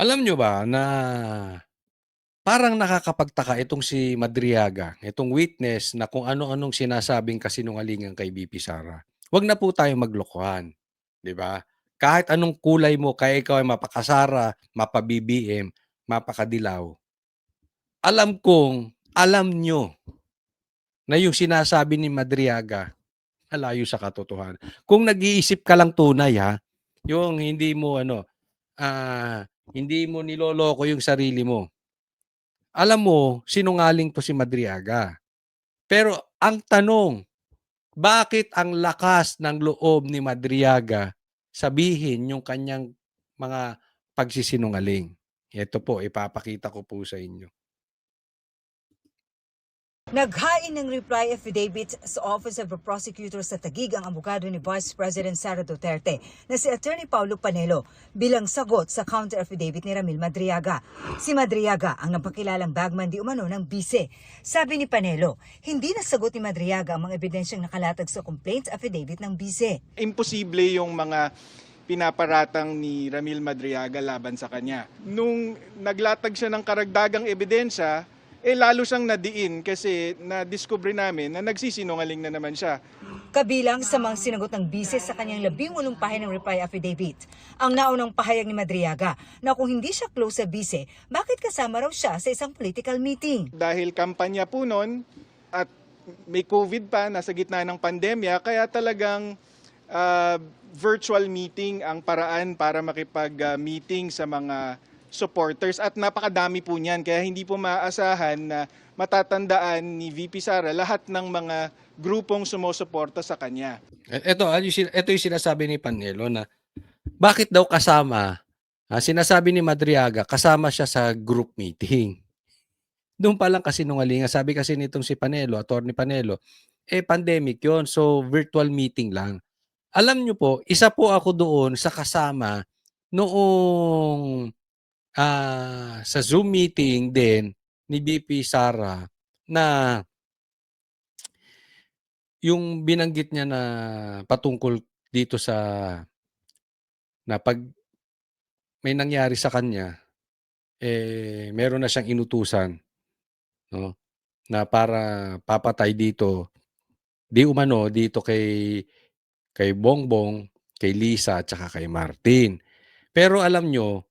Alam nyo ba na parang nakakapagtaka itong si Madriaga, itong witness na kung ano-anong sinasabing kasinungalingan kay VP Sara. Huwag na po tayong maglokohan, 'di ba? Kahit anong kulay mo, kaya ikaw ay mapakasara, mapa-BBM, mapakadilaw. Alam kong alam nyo na yung sinasabi ni Madriaga malayo sa katotohanan. Kung nag-iisip ka lang tunay ha, yung hindi mo hindi mo niloloko yung sarili mo. Alam mo, sinungaling 'to si Madriaga. Pero ang tanong, bakit ang lakas ng loob ni Madriaga sabihin yung kanyang mga pagsisinungaling? Ito po, ipapakita ko po sa inyo. Naghain ng reply affidavit sa Office of the Prosecutor sa Taguig ang abogado ni Vice President Sara Duterte na si Attorney Paulo Panelo bilang sagot sa counter affidavit ni Ramil Madriaga. Si Madriaga ang napakilalang bagman di umano ng bise. Sabi ni Panelo, hindi nasagot ni Madriaga ang mga ebidensyang nakalatag sa complaint affidavit ng bise. Imposible yung mga pinaparatang ni Ramil Madriaga laban sa kanya. Nung naglatag siya ng karagdagang ebidensya, lalo siyang nadiin kasi na-discover namin na nagsisinungaling na naman siya. Kabilang sa mga sinagot ng bise sa kanyang 18 pahina ng reply affidavit, ang naunang pahayag ni Madriaga na kung hindi siya close sa bise, bakit kasama raw siya sa isang political meeting? Dahil kampanya po noon at may COVID pa, nasa gitna ng pandemya, kaya talagang virtual meeting ang paraan para makipag-meeting sa mga supporters at napakadami po niyan kaya hindi po maaasahan na matatandaan ni VP Sara lahat ng mga grupong sumusuporta sa kanya. Ito yung sinasabi ni Panelo na bakit daw kasama, sinasabi ni Madriaga, kasama siya sa group meeting. Doon pa lang kasinungalingan. Sabi kasi nitong si Panelo, Attorney Panelo, pandemic yon, so virtual meeting lang. Alam nyo po, isa po ako doon sa kasama noong sa Zoom meeting din ni VP Sara na yung binanggit niya na patungkol dito sa na pag may nangyari sa kanya, meron na siyang inutusan, no, na para papatay dito, di umano dito kay Bongbong, kay Lisa, at saka kay Martin. Pero alam nyo,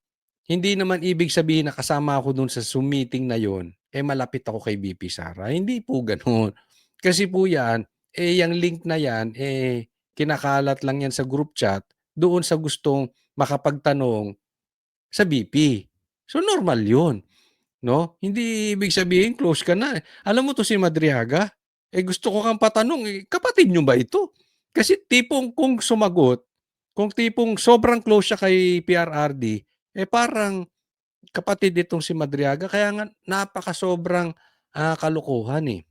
hindi naman ibig sabihin na kasama ako dun sa Zoom meeting na yon, malapit ako kay VP Sara. Hindi po ganoon. Kasi po yan, yung link na yan, kinakalat lang yan sa group chat doon sa gustong makapagtanong sa VP. So normal yun. No? Hindi ibig sabihin close ka na. Alam mo to si Madriaga, gusto ko kang patanong, kapatid nyo ba ito? Kasi tipong kung sumagot, kung tipong sobrang close siya kay PRRD, parang kapatid itong si Madriaga, kaya nga napaka-sobrang kalokohan eh.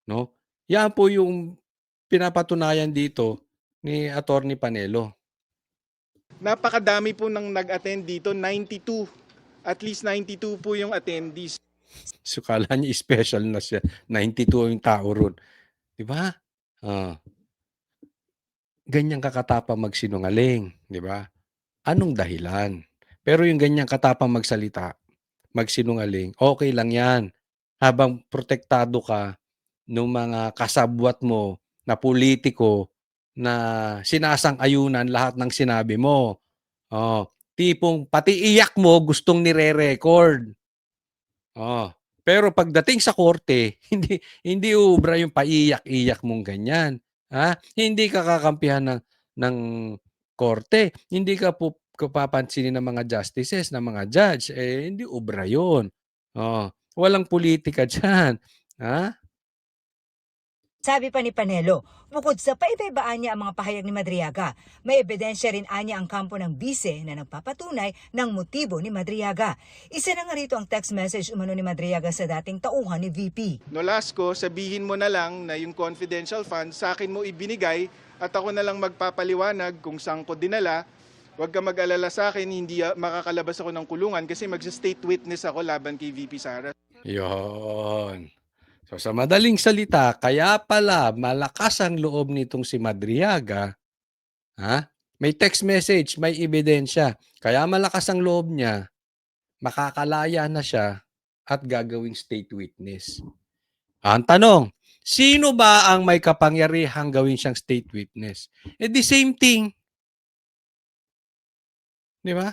No? Yan po yung pinapatunayan dito ni Attorney Panelo. Napakadami po nang nag-attend dito, 92. At least 92 po yung attendees. So kala niya special na siya. 92 yung tao ron. Di ba? Ganyang kakatapang magsinungaling, di ba? Anong dahilan? Pero yung ganyang katapang magsalita, magsinungaling, okay lang yan. Habang protektado ka ng mga kasabwat mo na politiko na sinasang-ayunan lahat ng sinabi mo. Tipong pati iyak mo gustong nire-record. Pero pagdating sa korte, hindi uubra yung paiyak-iyak mong ganyan. Hindi ka kakampihan ng korte. Hindi ka papansinin ng mga justices, ng mga judge. Hindi ubra yun. Walang politika dyan. Sabi pa ni Panelo, bukod sa paibaibaan niya ang mga pahayag ni Madriaga, may ebidensya rin anya ang kampo ng bise na nagpapatunay ng motibo ni Madriaga. Isa na nga rito ang text message umano ni Madriaga sa dating tauhan ni VP. Nolasco, sabihin mo na lang na yung confidential funds sa akin mo ibinigay at ako na lang magpapaliwanag kung saan ko dinala. Huwag ka mag-alala sa akin, hindi makakalabas ako ng kulungan kasi mag-state witness ako laban kay VP Sara. Yon. So sa madaling salita, kaya pala malakas ang loob nitong si Madriaga, may text message, may ebidensya. Kaya malakas ang loob niya makakalaya na siya at gagawing state witness. Ang tanong, sino ba ang may kapangyarihang gawin siyang state witness? The same thing. Di ba?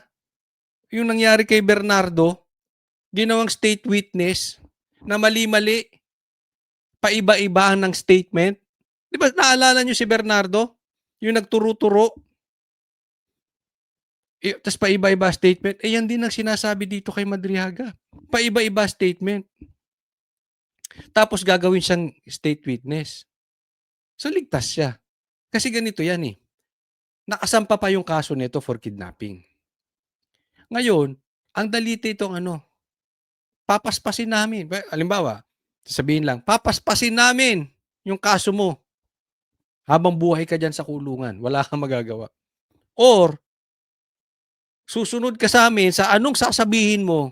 Yung nangyari kay Bernardo, ginawang state witness na mali-mali, paiba-ibaan ng statement. Di ba naalala nyo si Bernardo? Yung nagturo-turo, tapos paiba-iba statement. Yan din ang sinasabi dito kay Madriaga. Paiba-iba statement. Tapos gagawin siyang state witness. So ligtas siya. Kasi ganito yan eh. Nakasampa pa yung kaso nito for kidnapping. Ngayon, ang daliti itong papaspasin namin. Halimbawa, sabihin lang, papaspasin namin yung kaso mo. Habang buhay ka dyan sa kulungan, wala kang magagawa. Or, susunod ka sa amin sa anong sasabihin mo,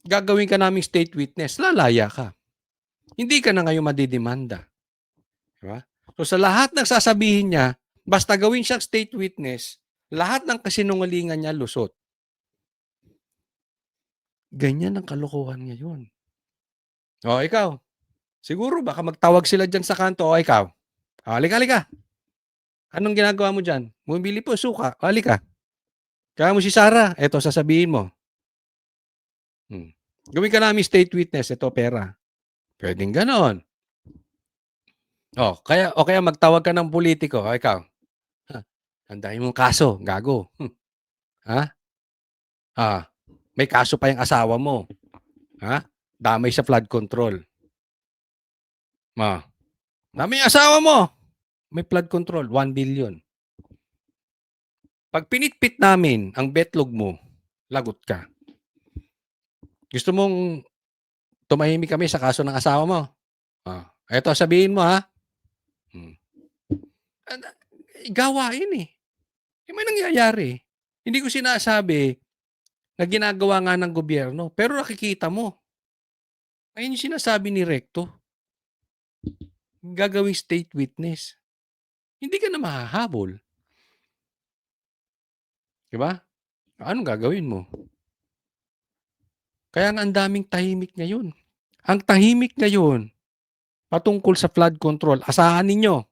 gagawin ka naming state witness, lalaya ka. Hindi ka na ngayon madidemanda. Diba? So sa lahat ng sasabihin niya, basta gawin siyang state witness, lahat ng kasinungalingan niya lusot. Ganyan ang kalokohan ngayon. O ikaw, siguro baka magtawag sila dyan sa kanto, o ikaw, halika. Anong ginagawa mo dyan? Bumili po suka, halika. Kaya mo si Sarah, eto sasabihin mo. Gawin ka namin state witness, ito pera. Pwedeng ganon. O kaya magtawag ka ng politiko, o ikaw, andahin mong kaso, gago. Ha? May kaso pa yung asawa mo. Ha? Damay sa flood control. Damay asawa mo. May flood control, 1 billion. Pag pinitpit namin ang betlog mo, lagot ka. Gusto mong tumahimik kami sa kaso ng asawa mo? Eto, sabihin mo ha. Gawain eh. May nangyayari. Hindi ko sinasabi na ginagawa nga ng gobyerno, pero nakikita mo. Ayun yung sinasabi ni Recto. Gagawing state witness. Hindi ka na mahahabol. Diba? Anong gagawin mo? Kaya nga ang daming tahimik ngayon. Ang tahimik ngayon, patungkol sa flood control, asahan ninyo,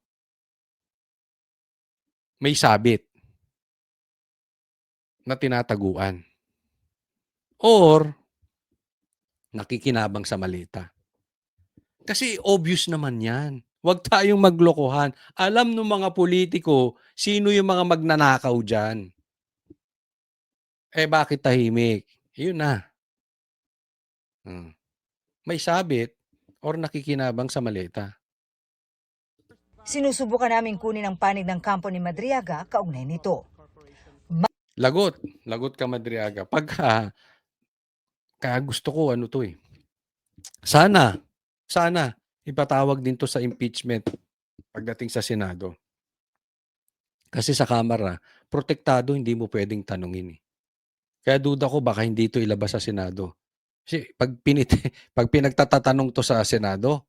may sabit na tinataguan. Or, nakikinabang sa malita. Kasi obvious naman yan. Huwag tayong maglokohan. Alam ng mga politiko, sino yung mga magnanakaw dyan. Bakit tahimik? Yun na. May sabit or nakikinabang sa malita. Sinusubukan namin kunin ang panig ng kampo ni Madriaga kaugnay nito. Lagot ka Madriaga. Kaya gusto ko sana ipatawag din to sa impeachment pagdating sa Senado. Kasi sa Kamara, protektado, hindi mo pwedeng tanungin eh. Kaya duda ko baka hindi ito ilabas sa Senado. Kasi pag pinagtatatanong to sa Senado,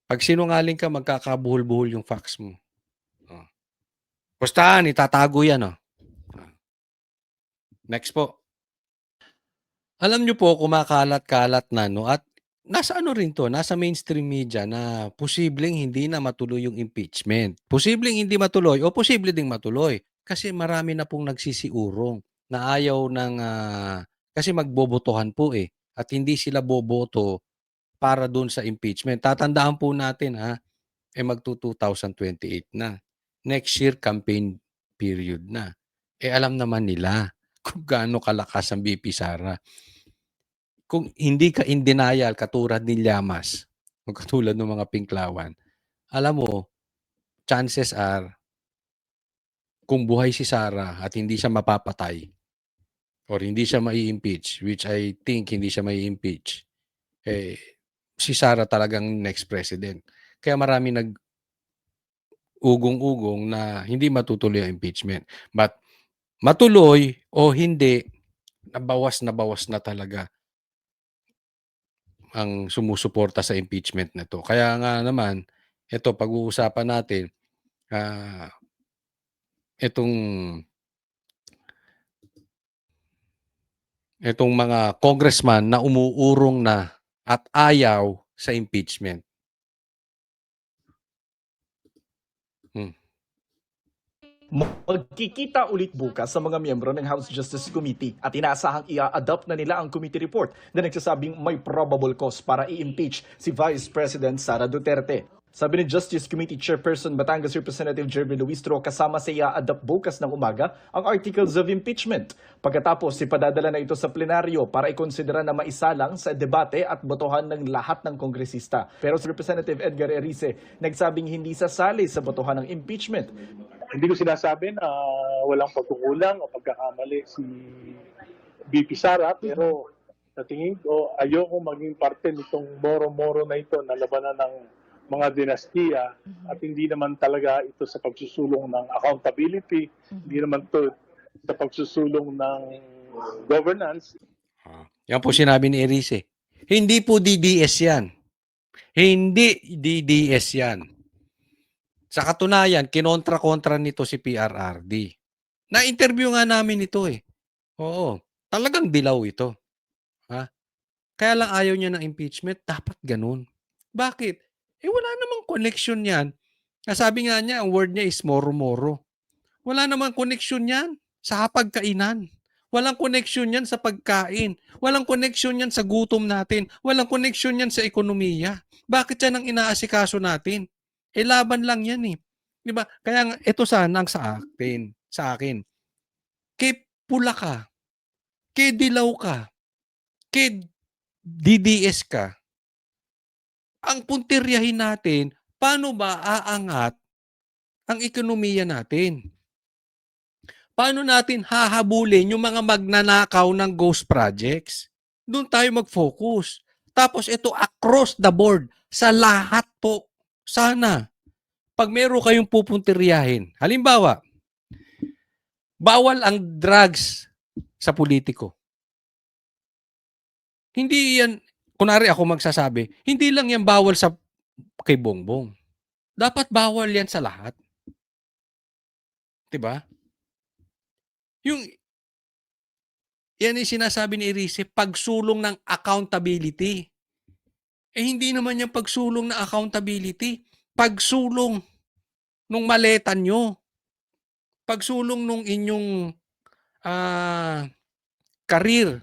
pag sinungaling ka, magkakabuhol-buhol yung facts mo. Pustahan, itatago yan. Next po. Alam nyo po, kumakalat-kalat na, at nasa nasa mainstream media na posibleng hindi na matuloy yung impeachment. Posibleng hindi matuloy o posible ding matuloy. Kasi marami na pong nagsisiurong na ayaw ng, kasi magbobotohan po at hindi sila boboto para doon sa impeachment. Tatandaan po natin magto-2028 na. Next year, campaign period na. Alam naman nila kung gaano kalakas ang BP Sara. Kung hindi ka in denial katulad ni Llamas o katulad ng mga Pinklawan, alam mo, chances are, kung buhay si Sara at hindi siya mapapatay or hindi siya mai-impeach, which I think hindi siya mai-impeach, si Sara talagang next president. Kaya marami ugong-ugong na hindi matutuloy ang impeachment. But matuloy o hindi, nabawas na talaga ang sumusuporta sa impeachment na to. Kaya nga naman, ito pag-uusapan natin, itong itong mga congressman na umuurong na at ayaw sa impeachment. Magkikita ulit bukas sa mga miyembro ng House Justice Committee at inaasahang i-adopt na nila ang committee report na nagsasabing may probable cause para i-impeach si Vice President Sara Duterte. Sabi ni Justice Committee Chairperson Batangas Representative Jeremy Luistro, kasama sa i-adopt bukas ng umaga ang articles of impeachment. Pagkatapos, ipadadala na ito sa plenaryo para ikonsidera na maisalang sa debate at botohan ng lahat ng kongresista. Pero si Representative Edgar Erice nagsabing hindi sasali sa botohan ng impeachment. Hindi ko sinasabi na walang pagkukulang o pagkakamali si VP Sara, pero sa tingin ko ayoko maging parte nitong moro-moro na ito na labanan ng mga dinastiya at hindi naman talaga ito sa pagsusulong ng accountability, hindi naman ito sa pagsusulong ng governance. Yan po sinabi ni Erice. Hindi po DDS yan. Hindi DDS yan. Sa katunayan, kinontra-kontra nito si PRRD. Na-interview nga namin ito eh. Oo, talagang dilaw ito. Ha? Kaya lang ayaw niya ng impeachment, dapat ganun. Bakit? Wala namang connection yan. Sabi nga niya, ang word niya is moro-moro. Wala namang connection yan sa hapagkainan. Walang connection yan sa pagkain. Walang connection yan sa gutom natin. Walang connection yan sa ekonomiya. Bakit yan ang inaasikaso natin? Laban lang yan eh. Di ba? Kaya nga, ito sana ang sa akin. Kay pula ka, kay dilaw ka, kay DDS ka, ang puntiryahin natin, paano ba aangat ang ekonomiya natin? Paano natin hahabulin yung mga magnanakaw ng ghost projects? Doon tayo mag-focus. Tapos ito across the board, sa lahat po. Sana, pag meron kayong pupuntiryahin, halimbawa, bawal ang drugs sa politiko. Hindi yan, kunwari ako magsasabi, hindi lang yan bawal sa kay Bongbong. Dapat bawal yan sa lahat. 'Di ba? Yan yung sinasabi ni Erice, pagsulong ng accountability. Hindi naman yung pagsulong ng accountability. Pagsulong nung maleta nyo. Pagsulong nung inyong career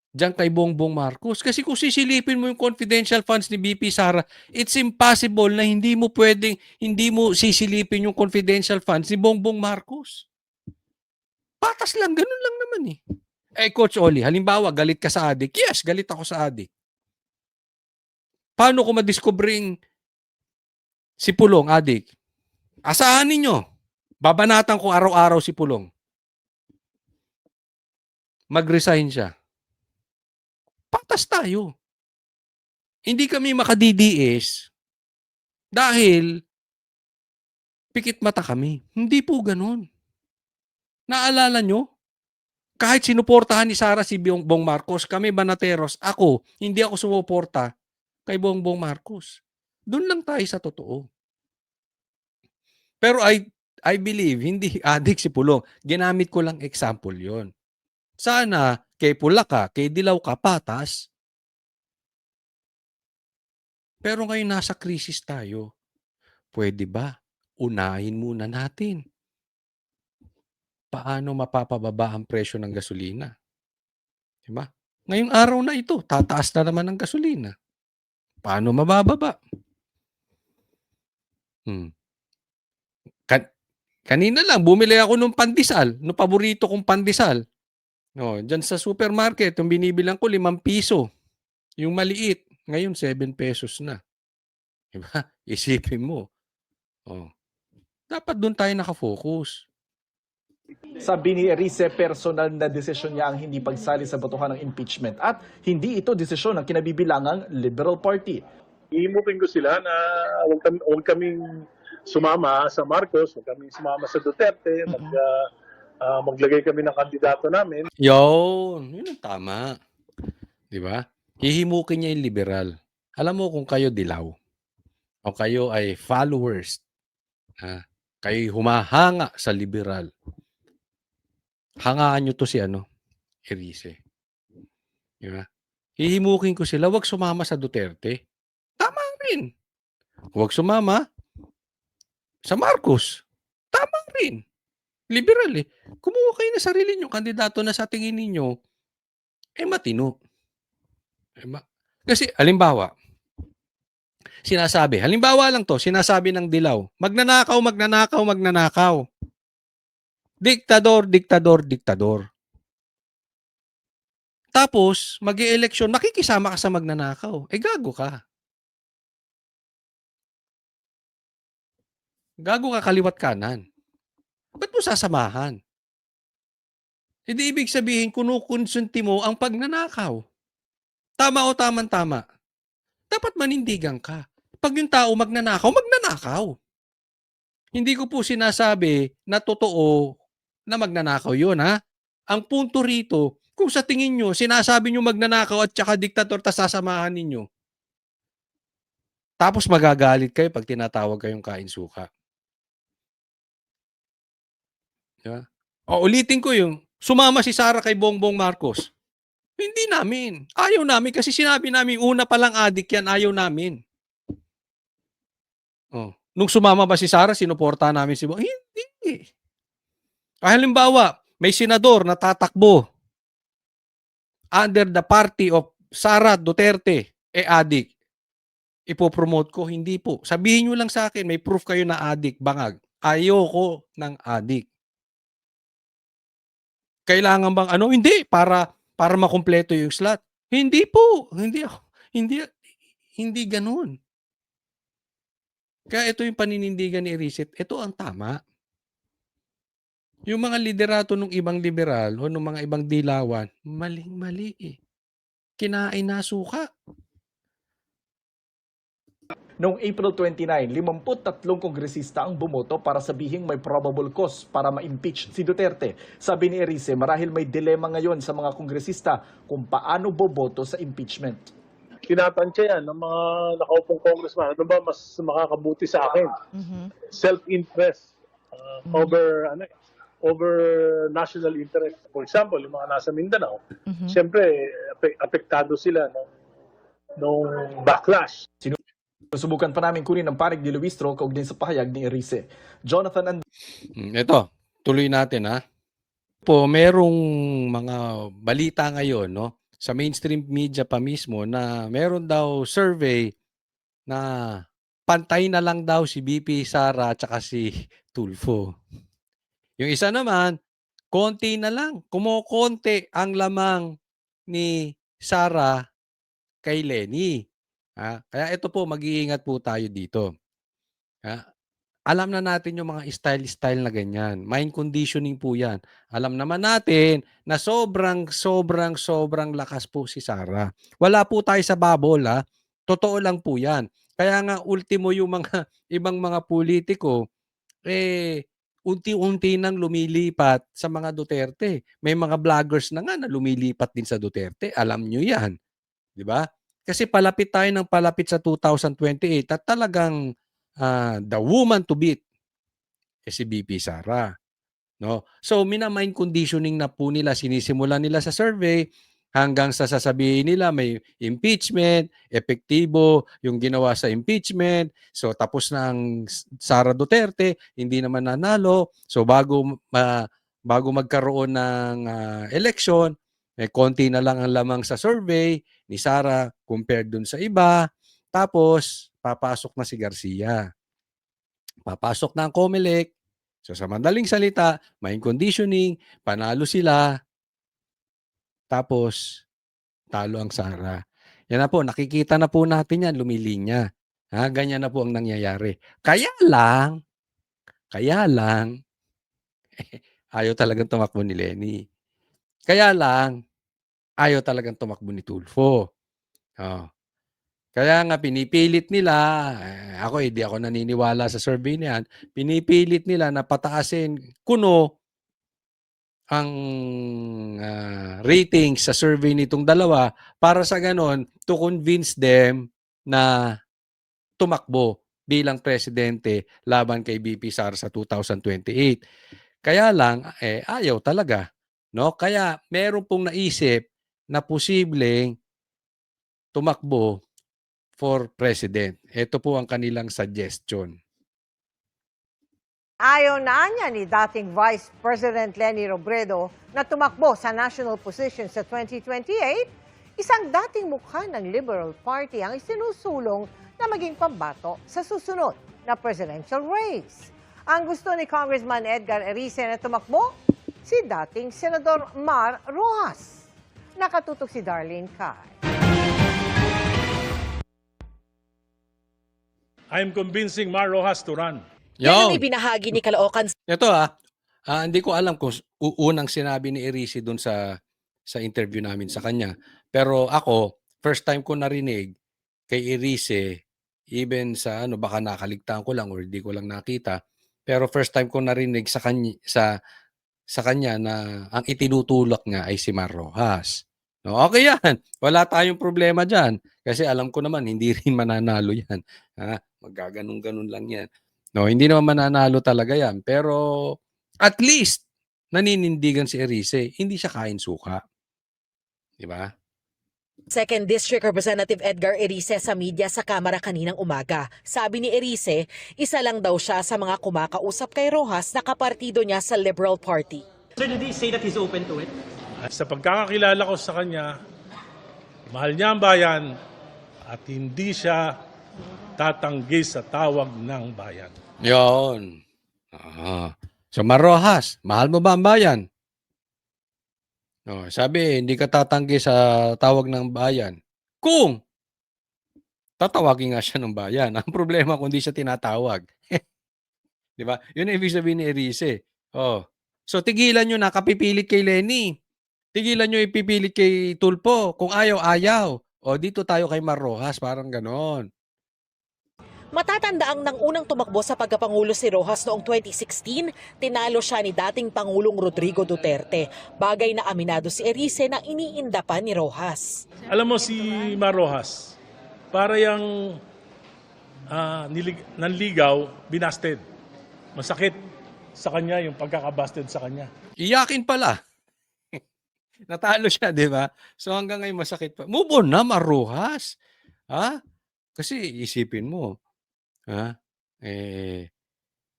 diyan kay Bongbong Marcos. Kasi kung sisilipin mo yung confidential funds ni BP Sara, it's impossible na hindi mo sisilipin yung confidential funds ni Bongbong Marcos. Patas lang, ganun lang naman eh. Coach Oli, halimbawa, galit ka sa adik. Yes, galit ako sa adik. Paano ko madiskubring si Pulong, adik? Asahan ninyo, babanatan ko araw-araw si Pulong. Mag-resign siya. Patas tayo. Hindi kami makadidiis dahil pikit mata kami. Hindi po ganun. Naalala nyo? Kahit sinuportahan ni Sara si Bongbong Marcos, kami Banateros, hindi ako sumuporta kay Bongbong Marcos. Doon lang tayo sa totoo. Pero I believe, hindi adik si Pulong. Ginamit ko lang example yon. Sana, kay pula ka, kay dilaw ka, patas. Pero ngayon nasa krisis tayo. Pwede ba? Unahin muna natin. Paano mapapababa ang presyo ng gasolina? Diba? Ngayong araw na ito, tataas na naman ang gasolina. Paano mabababa? Kanina lang, bumili ako ng pandesal, ng paborito kong pandesal. Diyan sa supermarket, yung binibilang ko 5 piso. Yung maliit, ngayon 7 pesos na. Diba? Isipin mo. Dapat doon tayo nakafocus. Sabi ni Erice, personal na desisyon niya ang hindi pagsali sa botohan ng impeachment at hindi ito desisyon ng kinabibilangang Liberal Party. Ihimukin ko sila na huwag kaming sumama sa Marcos, huwag kaming sumama sa Duterte, maglagay kami ng kandidato namin. Yun ang tama. Di ba? Hihimukin niya yung liberal. Alam mo kung kayo dilaw o kayo ay followers, kayo humahanga sa liberal, hangaan nyo to si Erice. Di ba? Hihimukin ko sila, wag sumama sa Duterte. Tama rin. Huwag sumama sa Marcos. Tama rin. Liberal eh. Kumuha kayo ng sarili nyo, kandidato na sa tingin ninyo, matino. Kasi, halimbawa lang to, sinasabi ng Dilaw, magnanakaw, magnanakaw, magnanakaw. Diktador, diktador, diktador. Tapos, mag-e-eleksyon, makikisama ka sa magnanakaw. Gago ka. Gago ka kaliwat kanan. Ba't mo sasamahan? Hindi ibig sabihin, kunukonsunti mo ang pagnanakaw. Tama o tama. Dapat manindigan ka. Pag yung tao magnanakaw, magnanakaw. Hindi ko po sinasabi na totoo na magnanakaw yun, ha? Ang punto rito, kung sa tingin nyo, sinasabi nyo magnanakaw at saka diktator, tas sasamahan ninyo. Tapos magagalit kayo pag tinatawag kayong kain suka. Diba? O ulitin ko yung, sumama si Sara kay Bongbong Marcos. Hindi namin. Ayaw namin kasi sinabi namin, una palang adik yan, ayaw namin. Oh. Nung sumama ba si Sara, sinuporta namin si Bongbong? Hindi. Halimbawa, may senador na tatakbo under the party of Sara Duterte, adik. Ipopromote ko? Hindi po. Sabihin nyo lang sa akin, may proof kayo na adik, bangag. Ayoko ng adik. Kailangan bang ano? Hindi. Para makumpleto yung slot. Hindi po. Hindi ganun. Kaya ito yung paninindigan ni Erice. Ito ang tama. Yung mga liderato ng ibang liberal o ng mga ibang dilawan, maling-mali eh. Kinain na suka. Noong April 29, 53 kongresista ang bumoto para sabihing may probable cause para ma-impeach si Duterte. Sabi ni Erice, marahil may dilema ngayon sa mga kongresista kung paano boboto sa impeachment. Tinatansya yan ng mga nakaupong congressman. Ano ba mas makakabuti sa akin? Self-interest over national interest. For example, yung mga nasa Mindanao, siyempre, apektado sila nung backlash. Subukan pa namin kunin ang panig ni Luistro kaugnay sa pahayag ni Erice. Jonathan Ito, tuloy natin ha. Po, merong mga balita ngayon, no? Sa mainstream media pa mismo na meron daw survey na pantay na lang daw si BP Sara at saka si Tulfo. Yung isa naman, konti na lang. Kumukonti ang lamang ni Sara kay Lenny. Kaya ito po, mag-iingat po tayo dito. Alam na natin yung mga style na ganyan. Mind conditioning po yan. Alam naman natin na sobrang lakas po si Sara. Wala po tayo sa bubble, ha? Totoo lang po yan. Kaya nga, ultimo yung mga ibang mga politiko, unti-unti nang lumilipat sa mga Duterte. May mga vloggers na nga na lumilipat din sa Duterte. Alam nyo yan. Di ba? Kasi palapit tayo ng palapit sa 2028 at talagang the woman to beat si BP Sara. No? So, mina-mind conditioning na po nila, sinisimulan nila sa survey hanggang sa sasabihin nila may impeachment, epektibo yung ginawa sa impeachment. So, tapos na ang Sara Duterte, hindi naman nanalo. So, bago magkaroon ng election, konti na lang ang lamang sa survey ni Sara compared dun sa iba. Tapos, papasok na si Garcia. Papasok na ang COMELEC. So, sa madaling salita, mind conditioning, panalo sila. Tapos, talo ang Sara. Yan na po, nakikita na po natin yan, lumilinya. Ganyan na po ang nangyayari. Kaya lang, ayaw talagang tumakbo ni Lenny. Kaya lang, ayaw talagang tumakbo ni Tulfo. Kaya nga pinipilit nila, hindi ako naniniwala sa survey na yan, pinipilit nila na pataasin kuno ang ratings sa survey nitong dalawa para sa ganon to convince them na tumakbo bilang presidente laban kay BP Sara sa 2028. Kaya lang, ayaw talaga. no? Kaya meron pong naisip na posibleng tumakbo for president. Ito po ang kanilang suggestion. Ayaw na niya ni dating Vice President Leni Robredo na tumakbo sa national position sa 2028, isang dating mukha ng Liberal Party ang isinusulong na maging pambato sa susunod na presidential race. Ang gusto ni Congressman Edgar Erice na tumakbo, si dating Senador Mar Rojas. Nakatutok si Darlene Kai. I'm convincing Mar Rojas to run. Yan ang Yo, ibinahagi ni Caloocan ito hindi ko alam kung unang sinabi ni Erice doon sa interview namin sa kanya. Pero ako, first time ko narinig kay Erice, even sa baka nakaligtaan ko lang or hindi ko lang nakita. Pero first time ko narinig sa kanya na ang itinutulak niya ay si Mar Rojas. No, okay yan. Wala tayong problema diyan kasi alam ko naman hindi rin mananalo yan. Maggaganun-ganun lang yan. No, hindi naman mananalo talaga yan. Pero at least naninindigan si Erice, hindi siya kain suka. 'Di ba? 2nd District Representative Edgar Erice sa media sa Kamara kaninang umaga. Sabi ni Erice, isa lang daw siya sa mga kumakausap kay Rojas na kapartido niya sa Liberal Party. Sir, did he say that he's open to it? At sa pagkakakilala ko sa kanya, mahal niya ang bayan at hindi siya tatanggi sa tawag ng bayan. Yon. So Mar Rojas, mahal mo ba ang bayan? No, sabi, hindi ka tatanggi sa tawag ng bayan. Kung tatawagin nga siya ng bayan. Ang problema kung di siya tinatawag. 'Di ba? Yun ang ibig sabihin ni Erice. Oh. So tigilan niyo na kapipilit kay Leni. Tigilan niyo ipipilit kay Tulfo. Kung ayaw, ayaw. O dito tayo kay Mar Rojas, parang ganon. Matatandaang nang unang tumakbo sa pagkapangulo si Rojas noong 2016, tinalo siya ni dating Pangulong Rodrigo Duterte. Bagay na aminado si Erice na iniinda pa ni Rojas. Alam mo si Mar Rojas, para yung nanligaw, binasted. Masakit sa kanya yung pagkakabasted sa kanya. Iyakin pala. Natalo siya, di ba? So hanggang ngayon masakit pa. Move on na, Mar Rojas. Kasi isipin mo,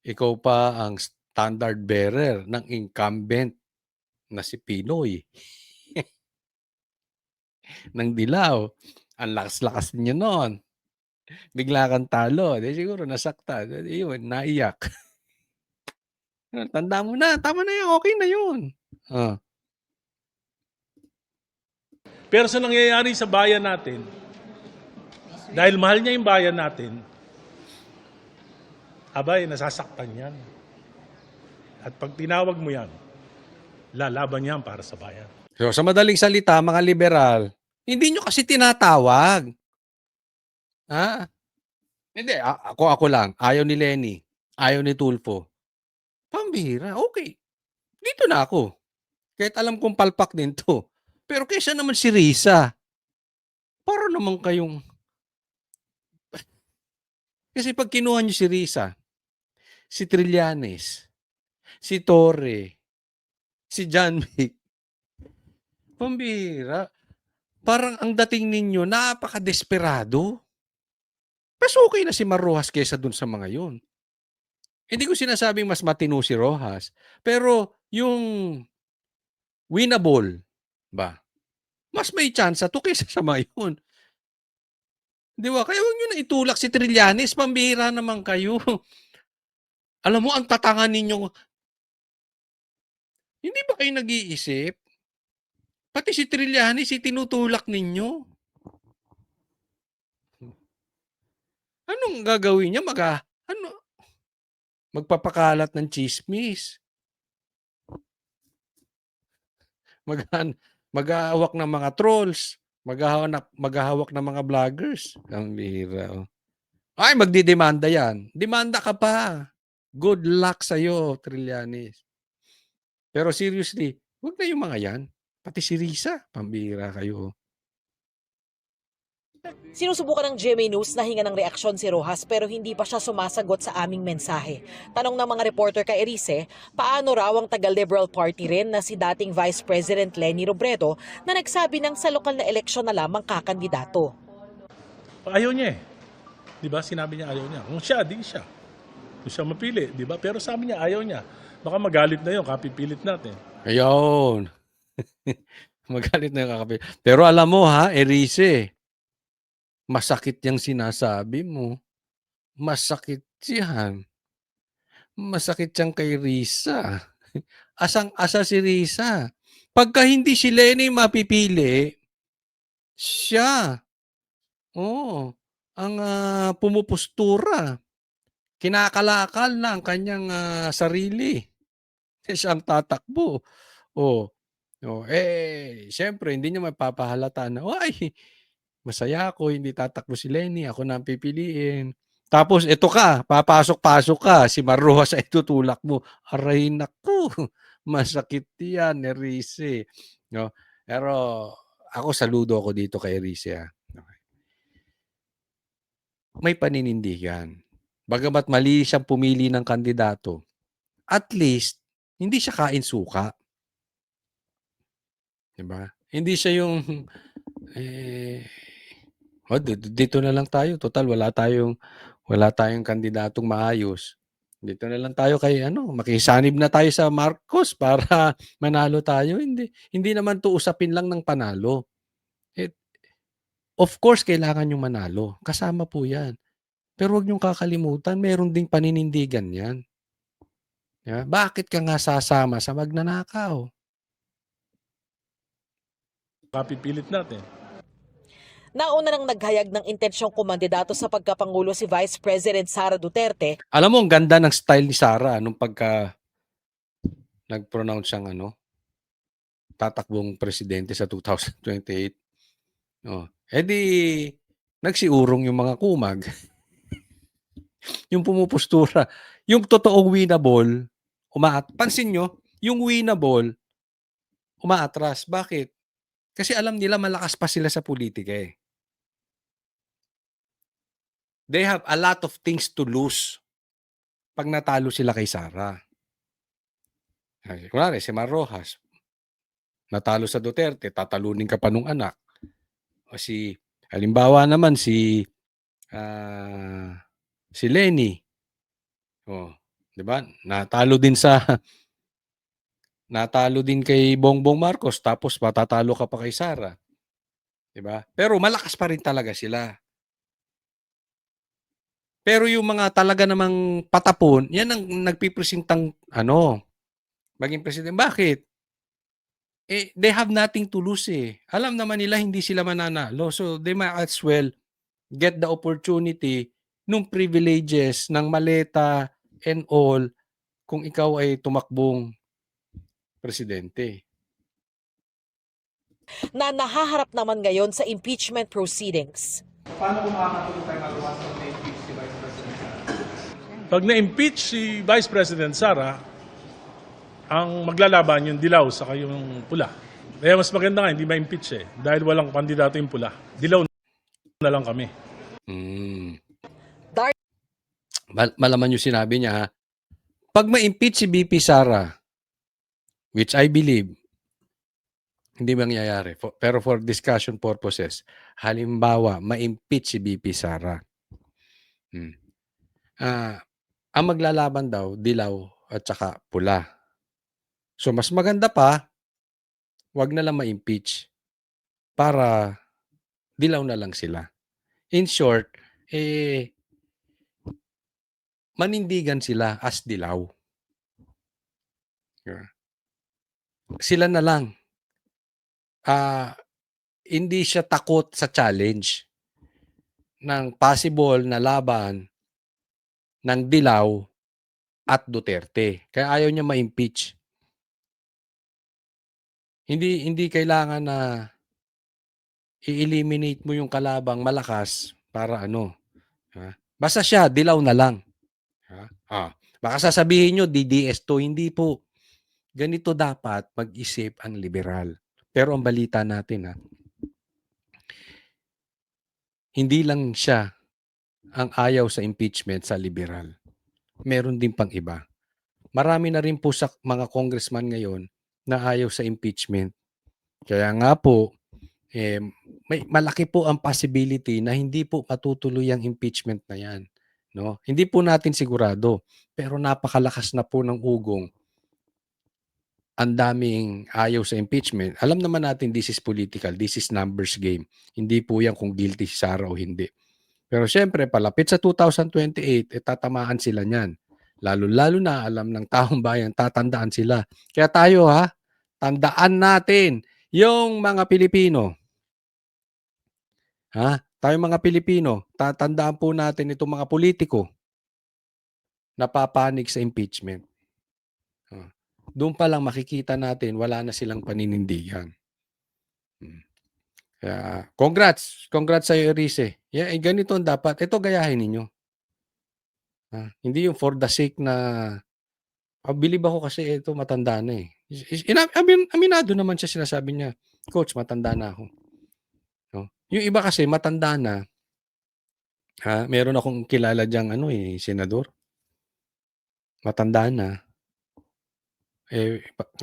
ikaw pa ang standard bearer ng incumbent na si Pinoy. Ng Dilaw. Ang lakas-lakas niyo noon. Bigla kang talo. Di siguro nasakta. Yun, naiyak. Tanda mo na. Tama na yan. Okay na yun. Pero sa nangyayari sa bayan natin, dahil mahal niya yung bayan natin, abay, nasasaktan yan. At pag tinawag mo yan, lalaban yan para sa bayan. So, sa madaling salita, mga liberal, hindi nyo kasi tinatawag. Hindi, ako lang. Ayaw ni Leni. Ayaw ni Tulfo. Pambihira. Okay. Dito na ako. Kahit alam kong palpak din to. Pero kaysa naman si Risa. Para naman kayong... Kasi pag kinuha nyo si Risa, si Trillanes, si Torre, si John Vic, pambihira. Parang ang dating ninyo, napaka-desperado. Mas okay na si Mar Rojas kaysa dun sa mga yun. Hindi ko sinasabing mas matino si Rojas. Pero yung winnable, ba? Mas may chance to kaysa sa mga yun. Di ba? Kaya huwag nyo na itulak si Trillanes. Pambihira naman kayo. Alam mo, ang tatangan ninyo. Hindi ba kayo nag-iisip? Pati si Trillanes, tinutulak ninyo. Anong gagawin niya? Magpapakalat ng chismis. Maghahawak ng mga trolls. Maghahawak ng mga vloggers. Ang bihira. Ay, magdidemanda yan. Demanda ka pa. Good luck sa'yo, Trillanes. Pero seriously, huwag na yung mga yan. Pati si Risa, pambihira kayo. Sinusubukan ng GMA News na hinga ng reaksyon si Rojas pero hindi pa siya sumasagot sa aming mensahe. Tanong ng mga reporter kay Erice, paano raw ang taga-Liberal Party rin na si dating Vice President Leni Robredo na nagsabi ng sa lokal na eleksyon na lamang kakandidato. Ayaw niya eh. Di ba? Sinabi niya ayaw niya. Kung siya, di siya. Kung siya mapili, di ba? Pero sabi niya ayaw niya. Baka magalit na yun, kapipilit natin. Ayun. Magalit na yung kakape. Pero alam mo ha, Erice, masakit yung sinasabi mo. Masakit yan. Masakit yan kay Risa. Asang-asa si Risa. Pagka hindi si Leni mapipili, siya. Oo. Ang pumupostura. Kinakalakal na ang kanyang sarili. Siya ang tatakbo. Oh. Oh, siyempre hindi niya mapapahalata na, ay, masaya ako, hindi tatakbo si Leni, ako na ang pipiliin. Tapos ito ka, papasok-pasok ka, si Marrojas ay tutulak mo. Aray naku, masakit yan, Erice. No? Pero ako saludo ako dito kay Erice. Okay. May paninindigan. Bagamat mali siyang pumili ng kandidato, at least, hindi siya kain suka. Diba? Hindi siya yung dito na lang tayo, total wala tayong kandidatong maayos. Dito na lang tayo kay makisanib na tayo sa Marcos para manalo tayo. Hindi naman 'to usapin lang ng panalo. Of course kailangan yung manalo. Kasama po 'yan. Pero 'wag niyong kakalimutan, meron ding paninindigan 'yan. Diba? Bakit ka nga sasama sa magnanakaw? Kapipilit natin. Nauna nang naghayag ng intensyong kumandidato sa pagkapangulo si Vice President Sara Duterte. Alam mo, ang ganda ng style ni Sara nung pagka nag-pronounce siyang tatakbong presidente sa 2028. Oh. Nagsiurong yung mga kumag. Yung pumupostura. Yung totoong winnable, pansin nyo, yung winnable, umaatras. Bakit? Kasi alam nila malakas pa sila sa politika eh. They have a lot of things to lose pag natalo sila kay Sara. Kunwari, si Marrojas, natalo sa Duterte, tatalunin ka pa nung anak. O halimbawa naman si Leni. Oh, 'di ba? Natalo din kay Bongbong Marcos tapos matatalo ka pa kay Sara. 'Di ba? Pero malakas pa rin talaga sila. Pero yung mga talaga namang patapon, yan ang nagpipresentang maging presidente. Bakit? They have nothing to lose eh. Alam naman nila hindi sila mananalo. So they might as well get the opportunity nung privileges ng maleta and all kung ikaw ay tumakbong presidente. Na nahaharap naman ngayon sa impeachment proceedings. Paano kung makakatulong tayo magawa sa na-impeach si Vice President Sara? Pag na-impeach si Vice President Sara, ang maglalaban yung dilaw sa yung pula. Kaya mas maganda nga, hindi ma-impeach eh. Dahil walang kandidato yung pula. Dilaw na lang kami. Malaman yung sinabi niya ha. Pag ma-impeach si BP Sara, which I believe, hindi mangyayari. Pero for discussion purposes, halimbawa, ma-impeach si BP Sara. Ang maglalaban daw, dilaw at saka pula. So, mas maganda pa, wag na lang ma-impeach para dilaw na lang sila. In short, manindigan sila as dilaw. Sila na lang. Hindi siya takot sa challenge ng possible na laban ng dilaw at Duterte. Kaya ayaw niya ma-impeach. Hindi kailangan na i-eliminate mo yung kalabang malakas para basta siya, dilaw na lang. Baka sasabihin nyo, DDS to. Hindi po. Ganito dapat mag-isip ang liberal. Pero ang balita natin hindi lang siya ang ayaw sa impeachment sa liberal. Meron din pang iba. Marami na rin po sa mga congressman ngayon na ayaw sa impeachment. Kaya nga po, may malaki po ang possibility na hindi po matutuloy ang impeachment na yan. No? Hindi po natin sigurado, pero napakalakas na po ng ugong. Ang daming ayaw sa impeachment. Alam naman natin this is political, this is numbers game. Hindi po yan kung guilty si Sara o hindi. Pero syempre, palapit sa 2028, tatamaan sila niyan. Lalo-lalo na alam ng taong bayan, tatandaan sila. Kaya tayo tandaan natin yung mga Pilipino. Tayong mga Pilipino, tatandaan po natin itong mga politiko na papanig sa impeachment. Doon pa lang makikita natin wala na silang paninindigan. Kaya congrats sa iyo, Erice. Ganito ang dapat. Ito gayahin ninyo. Hindi yung for the sake na bilib ako kasi ito matanda na eh. Aminado naman siya, sinasabi niya, Coach, matanda na ako. No? Yung iba kasi matanda na, meron akong kilala diyang senador. Matanda na.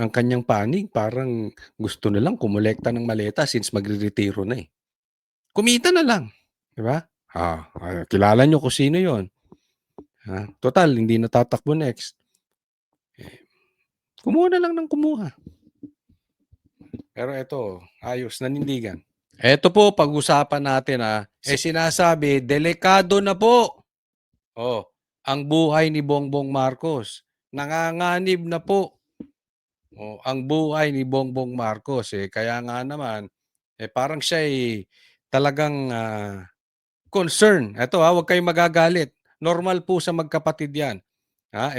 Ang kanyang panig, parang gusto na lang kumolekta ng maleta since magre-retiro na eh. Kumita na lang. Di ba? Kilala nyo kung sino yon. Total, hindi na tatakbo next. Kumuha na lang ng kumuha. Pero ito, ayos, nanindigan. Ito po, pag-usapan natin sinasabi, delikado na po. Ang buhay ni Bongbong Marcos. Nanganganib na po. Ang buhay ni Bongbong Marcos. Kaya nga naman, parang siya talagang concern. Ito huwag kayong magagalit. Normal po sa magkapatid yan.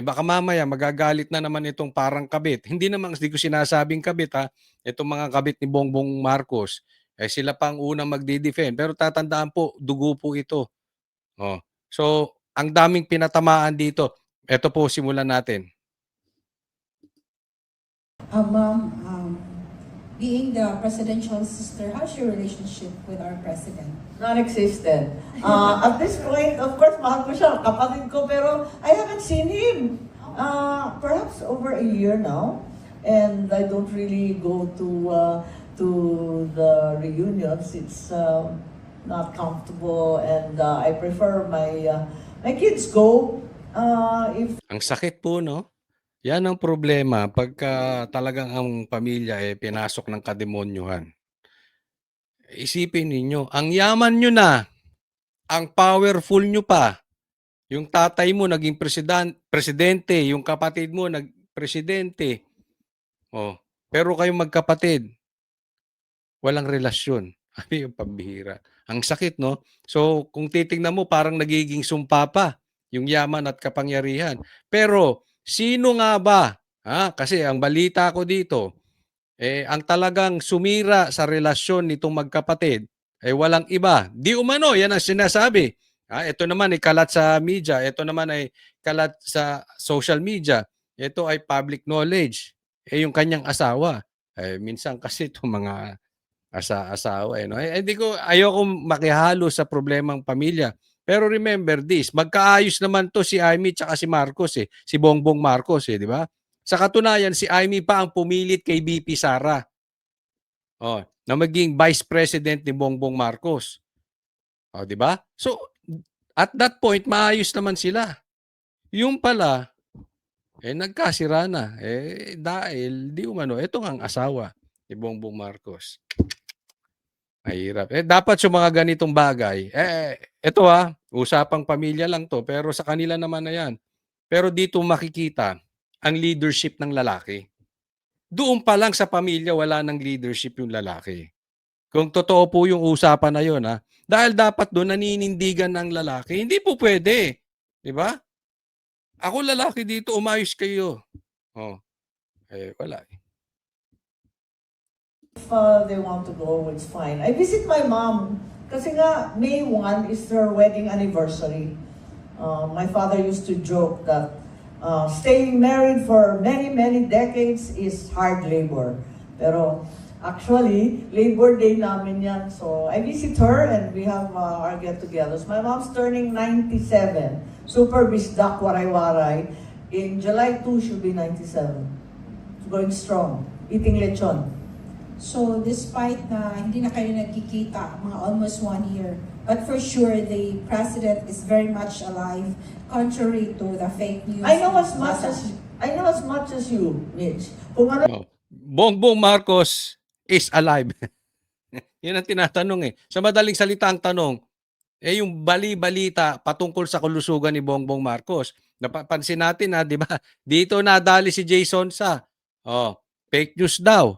Baka mamaya magagalit na naman itong parang kabit. Hindi ko sinasabing kabit Itong mga kabit ni Bongbong Marcos. Sila pang unang magdi-defend. Pero tatandaan po, dugo po ito. So, ang daming pinatamaan dito. Ito po, simulan natin. Ma'am, being the presidential sister, how's your relationship with our president? Non-existent. At this point, of course, mahal ko siya, kapatid ko, pero I haven't seen him. Perhaps over a year now. And I don't really go to the reunions. It's not comfortable, and I prefer my kids go. Ang sakit po, no? Yan ang problema pagka talagang ang pamilya pinasok ng kademonyuhan. Isipin ninyo, ang yaman nyo na, ang powerful nyo pa, yung tatay mo naging presidente, yung kapatid mo nag-presidente. Pero kayong magkapatid, walang relasyon. Yung pambihira. Ang sakit, no? So, kung titingnan mo, parang nagiging sumpa pa yung yaman at kapangyarihan. Pero, sino nga ba? Kasi ang balita ko dito, ang talagang sumira sa relasyon nitong magkapatid, walang iba. Di umano, yan ang sinasabi. Ito naman ay kalat sa media. Ito naman ay kalat sa social media. Ito ay public knowledge. Yung kanyang asawa. Minsan kasi itong mga asawa. No? Ayoko makihalo sa problemang pamilya. Pero remember this, magkaayos naman to si Amy at si Marcos si Bongbong Marcos di ba? Sa katunayan, si Amy pa ang pumilit kay BP Sara. Na maging Vice President ni Bongbong Marcos. Di ba? So, at that point, maayos naman sila. Yung pala, nagkasira na. Dahil, di umano, ito ang asawa ni Bongbong Marcos. Mahirap. Dapat sa mga ganitong bagay, ito usapang pamilya lang to, pero sa kanila naman na yan. Pero dito makikita ang leadership ng lalaki. Doon pa lang sa pamilya, wala ng leadership yung lalaki. Kung totoo po yung usapan na yun, dahil dapat doon naninindigan ng lalaki, hindi po pwede. Di ba? Ako lalaki dito, umayos kayo. Wala If they want to go, it's fine. I visit my mom. Kasi nga, May 1 is her wedding anniversary. My father used to joke that staying married for many, many decades is hard labor. Pero Actually, Labor Day namin yan. So, I visit her and we have our get-togethers. My mom's turning 97. Super bisdak, waray-waray. In July 2, she'll be 97. Going strong. Eating lechon. So despite na hindi na kayo nagkikita, mga almost 1 year, but for sure the president is very much alive, contrary to the fake news. I know as much as you, Mitch. Kung ano Oh. Bongbong Marcos is alive. Yan ang tinatanong eh. Sa madaling salita ang tanong, yung bali-balita patungkol sa kalusugan ni Bongbong Marcos. Napapansin natin di ba? Dito nadali si Jason sa. Fake news daw.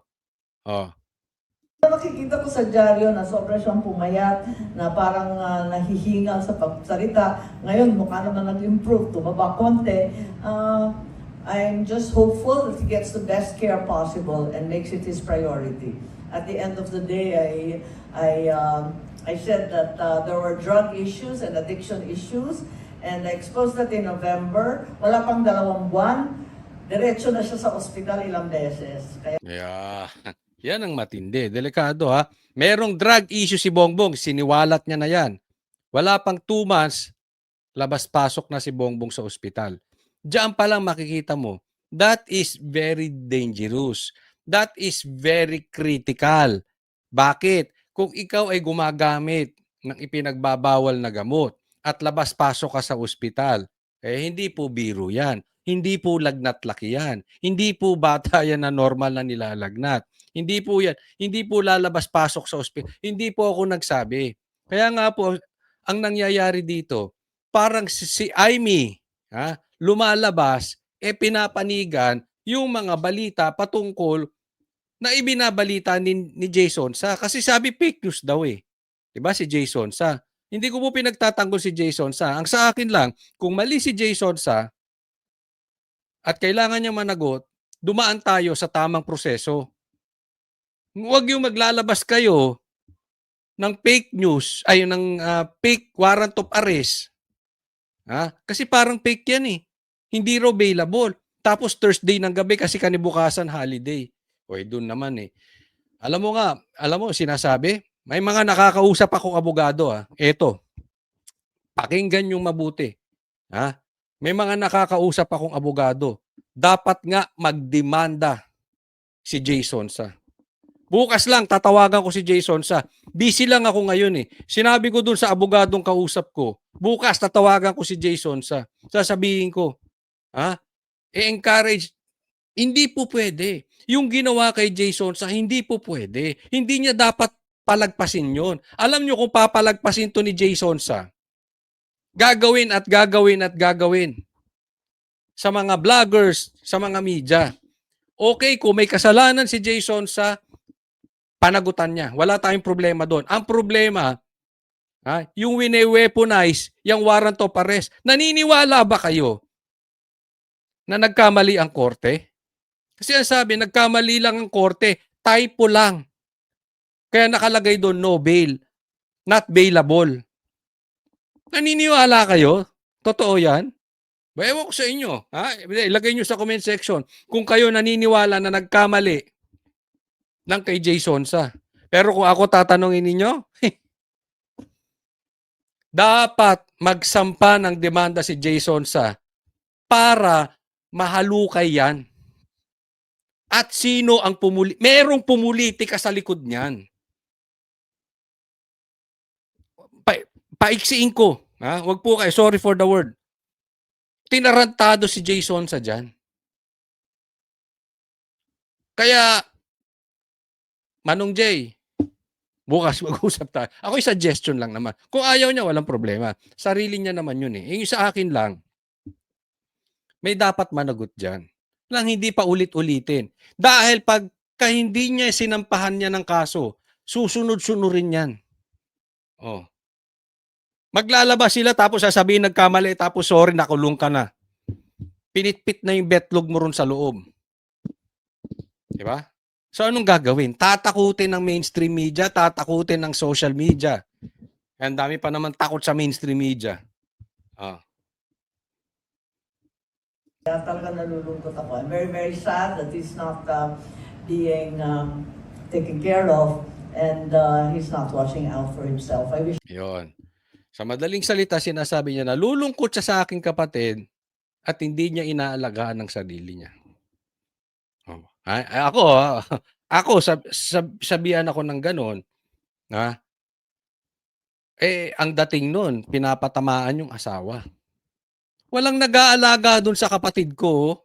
nakikita ko sa dyaryo na sobra siyang pumayat, na parang nahihingal sa pagsalita. Ngayon, mukha naman nag-improve, tumaba konti. I'm just hopeful that he gets the best care possible and makes it his priority. At the end of the day, I said that there were drug issues and addiction issues, and I exposed that in November. Wala pang 2 buwan, diretso na siya sa ospital ilang beses. Kaya Yan ang matindi. Delikado ha. Merong drug issue si Bongbong. Siniwalat niya na yan. Wala pang 2 months, labas-pasok na si Bongbong sa ospital. Diyan pa lang makikita mo, that is very dangerous. That is very critical. Bakit? Kung ikaw ay gumagamit ng ipinagbabawal na gamot at labas-pasok ka sa ospital, hindi po biro yan. Hindi po lagnat-laki yan. Hindi po bata yan na normal na nilalagnat. Hindi po yan. Hindi po lalabas-pasok sa ospital. Hindi po ako nagsabi. Kaya nga po, ang nangyayari dito, parang si Aimee, lumalabas, pinapanigan yung mga balita patungkol na ibinabalita ni Jason Sa. Kasi sabi fake news daw eh. Diba si Jason Sa? Hindi ko po pinagtatanggol si Jason Sa. Ang sa akin lang, kung mali si Jason Sa at kailangan niya managot, dumaan tayo sa tamang proseso. Huwag yung maglalabas kayo ng fake news, ng fake warrant of arrest. Kasi parang fake yan eh. Hindi raw available. Tapos Thursday ng gabi kasi kanibukasan holiday. Doon naman eh. Alam mo, sinasabi, may mga nakakausap akong abogado. Eto, pakinggan yung mabuti. May mga nakakausap akong abogado. Dapat nga magdemanda si Jason Sa. Bukas lang, tatawagan ko si Jason Sa. Busy lang ako ngayon eh. Sinabi ko dun sa abogadong kausap ko, bukas tatawagan ko si Jason Sa. Sasabihin ko, encourage. Hindi po pwede. Yung ginawa kay Jason Sa, hindi po pwede. Hindi niya dapat palagpasin yon. Alam niyo kung papalagpasin to ni Jason Sa, gagawin at gagawin at gagawin sa mga vloggers, sa mga media. Okay, kung may kasalanan si Jason Sa, panagutan niya. Wala tayong problema doon. Ang problema, yung wine-weaponize, yung warrant of arrest. Naniniwala ba kayo na nagkamali ang korte? Kasi ang sabi, nagkamali lang ang korte. Typo lang. Kaya nakalagay doon, no bail. Not bailable. Naniniwala kayo? Totoo yan? Ewan ko sa inyo. Ilagay nyo sa comment section kung kayo naniniwala na nagkamali ng kay Jason Sa. Pero kung ako tatanungin ninyo, dapat magsampa ng demanda si Jason Sa para mahalukay yan. At sino ang merong pumulitika sa likod niyan. Paiksiin ko. Wag po kayo. Sorry for the word. Tinarantado si Jason Sa dyan. Kaya, Manong Jay, bukas mag-usap tayo. Ako'y suggestion lang naman. Kung ayaw niya, walang problema. Sarili niya naman yun eh. Yung sa akin lang, may dapat managot dyan. Lang hindi pa ulit-ulitin. Dahil pagka hindi niya sinampahan niya ng kaso, susunod-sunurin yan. Maglalabas sila tapos sasabihin nagkamali tapos sorry, nakulong ka na. Pinitpit na yung betlog mo ron sa loob. Diba? So anong gagawin? Tatakutin ng mainstream media, tatakutin ng social media. Ang dami pa naman takot sa mainstream media. Kaya talaga nalulungkot ako. I'm very, very sad that he's not being taken care of, and he's not watching out for himself. I wish Yon. Sa madaling salita, sinasabi niya na lulungkot siya sa aking kapatid at hindi niya inaalagaan ng sarili niya. Oh. Ako, sabihan ako ng ganon, ha? Ang dating nun, pinapatamaan yung asawa. Walang nag-aalaga dun sa kapatid ko.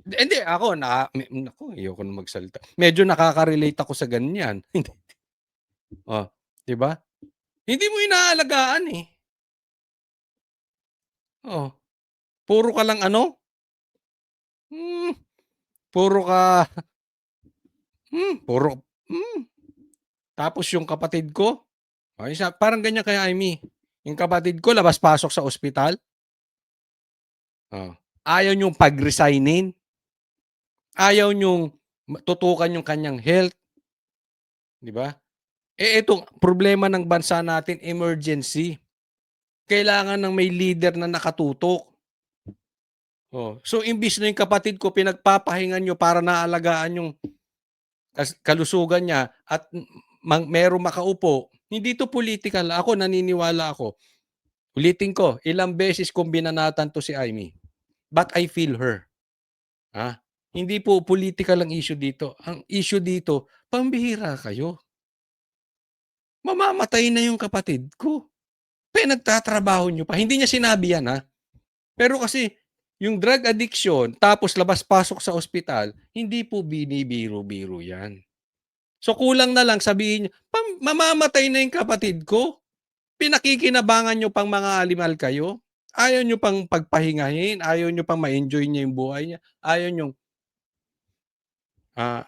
Hindi, ayoko na magsalita. Medyo nakaka-relate ako sa ganyan. Oh, 'di ba? Hindi mo inaalagaan eh. Oh, puro ka lang puro ka puro tapos yung kapatid ko, parang ganyan kay Amy. Yung kapatid ko labas-pasok sa ospital. Ayaw niyong pag-resignin. Ayaw niyong tutukan yung kanyang health. 'Di ba? Itong problema ng bansa natin, emergency. Kailangan ng may leader na nakatutok. So imbis na yung kapatid ko pinagpapahingan nyo para naalagaan yung kalusugan niya at merong makaupo, hindi to political. Ako, naniniwala ako. Ulitin ko, ilang beses kong binanatan to si Amy. But I feel her. Hindi po political ang issue dito. Ang issue dito, pambihira kayo. Mamamatay na yung kapatid ko. Nagtatrabaho nyo pa. Hindi niya sinabi yan, ha? Pero kasi, yung drug addiction, tapos labas-pasok sa ospital, hindi po binibiro-biro yan. So, kulang na lang sabihin nyo, mamamatay na yung kapatid ko. Pinakikinabangan nyo pang mga alimal kayo. Ayaw nyo pang pagpahingahin. Ayaw nyo pang ma-enjoy niya yung buhay niya. Ayaw nyo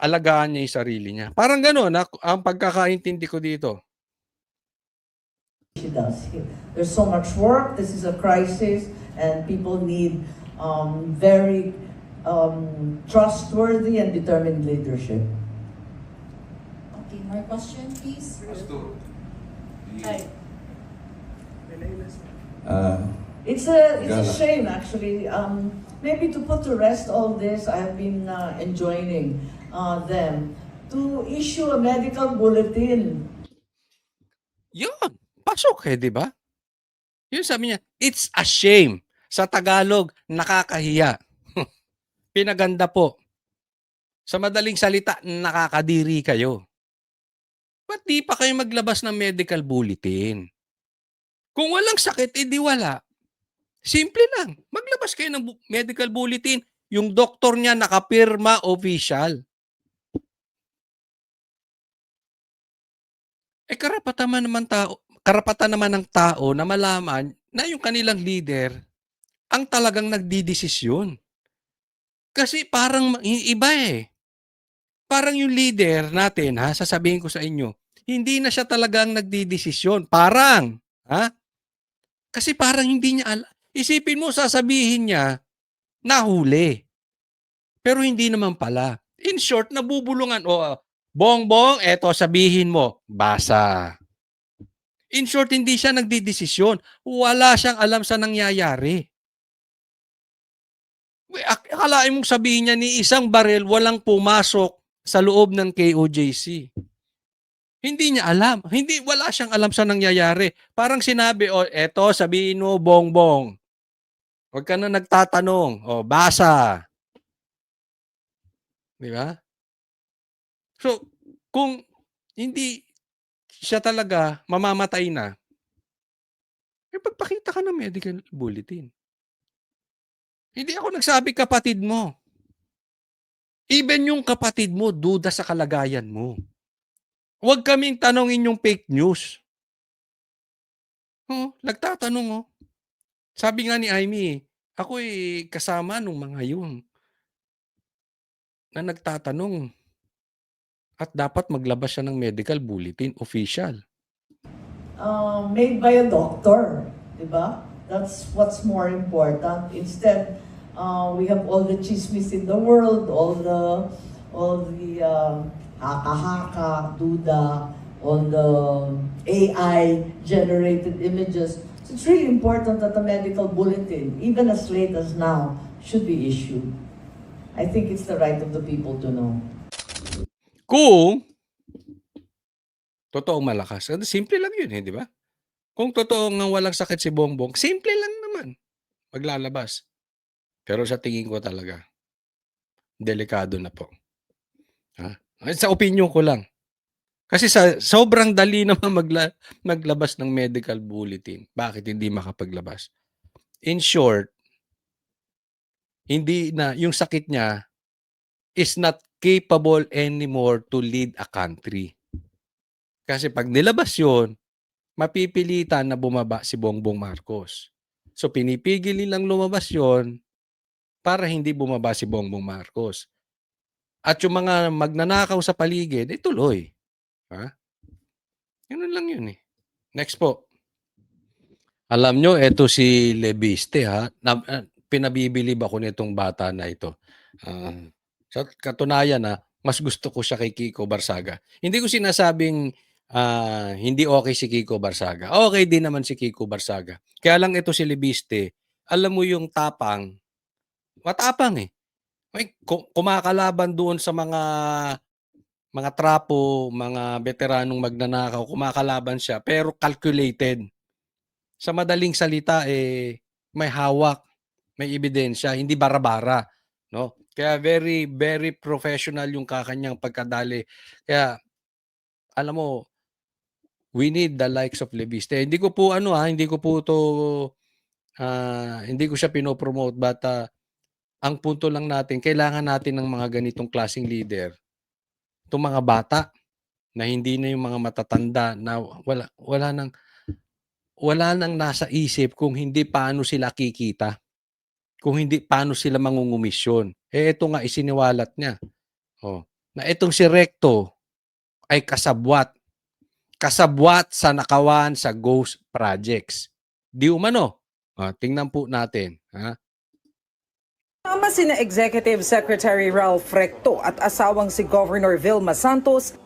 alagaan niya yung sarili niya. Parang gano'n, ang pagkakaintindi ko dito. she does. There's so much work. This is a crisis, and people need very trustworthy and determined leadership. Okay, more question, please. Hi. It's a shame, actually. Maybe to put to rest all this, I have been enjoining them to issue a medical bulletin. Yun, pasok di ba? Yun sabi niya, it's a shame. Sa Tagalog, nakakahiya. Pinaganda po. Sa madaling salita, nakakadiri kayo. Ba't di pa kayo maglabas ng medical bulletin? Kung walang sakit, edi wala. Simple lang. Maglabas kayo ng medical bulletin. Yung doktor niya nakapirma official. Karapatan naman ng tao na malaman na yung kanilang leader ang talagang nagdidesisyon. Kasi parang iba eh. Parang yung leader natin, sasabihin ko sa inyo, hindi na siya talagang nagdidesisyon. Parang, Kasi parang hindi niya alam. Isipin mo, sasabihin niya, nahuli. Pero hindi naman pala. In short, nabubulungan. Bongbong, eto sabihin mo, basa. In short, hindi siya nagdidesisyon. Wala siyang alam sa nangyayari. Akalain mong sabihin niya ni isang baril walang pumasok sa loob ng KOJC. Hindi niya alam. Wala siyang alam sa nangyayari. Parang sinabi, eto sabihin mo, Bongbong. Huwag ka na nagtatanong. Basa. Di ba? So, kung hindi siya talaga mamamatay na, pagpakita ka ng medical bulletin. Hindi ako nagsabi kapatid mo. Even yung kapatid mo, duda sa kalagayan mo. Huwag kaming tanongin yung fake news. Nagtatanong. Sabi nga ni Amy, ako kasama nung mga yun na nagtatanong at dapat maglabas siya ng medical bulletin official. Made by a doctor, diba? That's what's more important. Instead, we have all the chismis in the world, all the haka-haka, duda, all the AI-generated images. So it's really important that the medical bulletin, even as late as now, should be issued. I think it's the right of the people to know. Kung Totoong malakas. Simple lang yun, di ba? Kung totoo ngang walang sakit si Bongbong, simple lang naman maglalabas. Pero sa tingin ko talaga, delikado na po. Sa opinyon ko lang. Kasi sobrang dali naman maglabas ng medical bulletin. Bakit hindi makapaglabas? In short, hindi na yung sakit niya is not capable anymore to lead a country. Kasi pag nilabas yun, mapipilitan na bumaba si Bongbong Marcos. So pinipigil nilang lumabas yon para hindi bumaba si Bongbong Marcos. At yung mga magnanakaw sa paligid, tuloy. Ganun lang yun eh. Next po. Alam nyo, eto si Leviste pinabibilib ako nitong bata na ito. Sa katunayan mas gusto ko siya kay Kiko Barsaga. Hindi ko sinasabing hindi okay si Kiko Barsaga. Okay din naman si Kiko Barsaga. Kaya lang ito si Leviste, alam mo yung tapang, matapang eh. Kumakalaban doon sa mga trapo, mga veteranong magnanakaw, kumakalaban siya, pero calculated. Sa madaling salita, may hawak, may ebidensya, hindi bara-bara. No? Kaya very, very professional yung kakanyang pagkadali. Kaya, alam mo, we need the likes of Leviste. Hindi ko po hindi ko po to, hindi ko siya pinopromote, but ang punto lang natin, kailangan natin ng mga ganitong klaseng leader. Itong mga bata, na hindi na yung mga matatanda, na wala nang nasa isip kung hindi paano sila kikita. Kung hindi paano sila mangungumisyon. Ito nga isiniwalat niya. Na itong si Recto ay kasabwat. Kasabwat sa nakawan sa ghost projects. Di umano. Tingnan po natin. Tama sina Executive Secretary Ralph Recto at asawang si Governor Vilma Santos.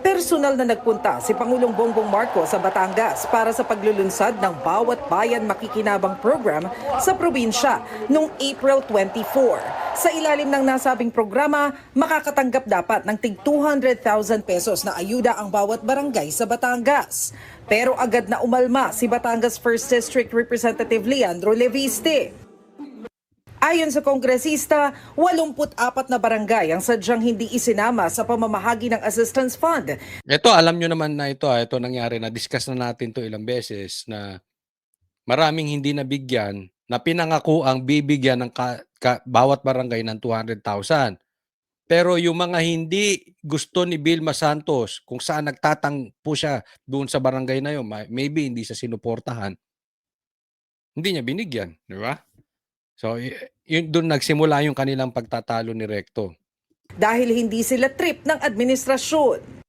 Personal na nagpunta si Pangulong Bongbong Marcos sa Batangas para sa paglulunsad ng Bawat Bayan Makikinabang program sa probinsya noong April 24. Sa ilalim ng nasabing programa, makakatanggap dapat ng tig 200,000 pesos na ayuda ang bawat barangay sa Batangas. Pero agad na umalma si Batangas 1st District Representative Leandro Leviste. Ayon sa kongresista, 84 na barangay ang sadyang hindi isinama sa pamamahagi ng assistance fund. Ito, alam nyo naman na ito nangyari na discuss na natin to ilang beses na maraming hindi nabigyan na pinangako ang bibigyan ng bawat barangay ng 200,000. Pero yung mga hindi gusto ni Vilma Santos kung saan nagtatangpo siya doon sa barangay na yun, maybe hindi siya sinuportahan, hindi niya binigyan, di ba? So, yun doon nagsimula yung kanilang pagtatalo ni Recto. Dahil hindi sila trip ng administrasyon.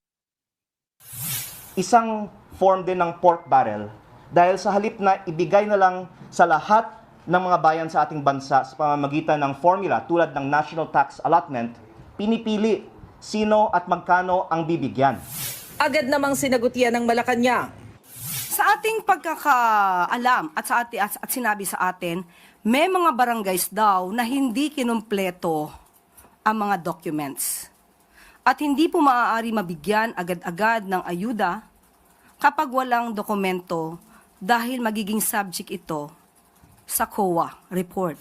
Isang form din ng pork barrel dahil sa halip na ibigay na lang sa lahat ng mga bayan sa ating bansa sa pamamagitan ng formula tulad ng National Tax Allotment, pinipili sino at magkano ang bibigyan. Agad namang sinagot yan ng Malacanang. Sa ating pagkakaalam at sinabi sa atin, may mga barangays daw na hindi kinumpleto ang mga documents. At hindi po maaari mabigyan agad-agad ng ayuda kapag walang dokumento dahil magiging subject ito sa COA report.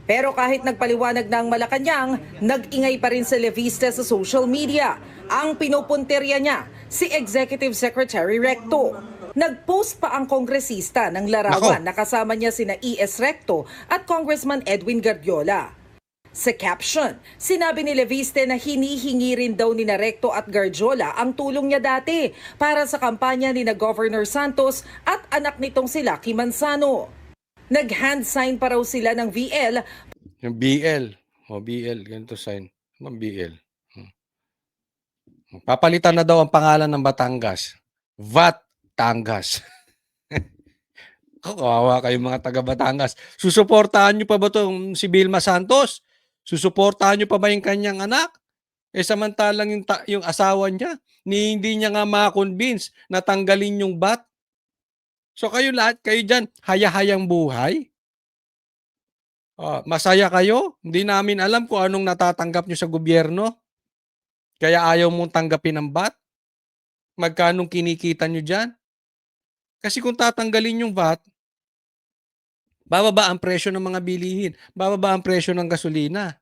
Pero kahit nagpaliwanag ng Malacanang, nag-ingay pa rin si Leviste sa social media. Ang pinupunterya niya, si Executive Secretary Recto. Nag-post pa ang kongresista ng larawan na kasama niya sina E.S. Recto at Congressman Edwin Gardiola. Sa caption, sinabi ni Leviste na hinihingi rin daw ni Recto at Gardiola ang tulong niya dati para sa kampanya ni Governor Santos at anak nitong si Lucky Manzano. Nag-hand sign pa raw sila ng VL. Yung BL. BL. Ganito sign. Anong BL? Papalitan na daw ang pangalan ng Batangas. Batangas. Kawawa kayo mga taga Batangas. Susuportahan nyo pa ba itong si Vilma Santos? Susuportahan nyo pa ba yung kanyang anak? Samantalang yung asawa niya, hindi niya nga ma-convince na tanggalin yung bat. So kayo lahat, kayo dyan, haya-hayang buhay. Masaya kayo? Hindi namin alam kung anong natatanggap nyo sa gobyerno. Kaya ayaw mong tanggapin ang bat. magkanong kinikita nyo dyan? Kasi kung tatanggalin yung VAT, bababa ang presyo ng mga bilihin, bababa ang presyo ng gasolina.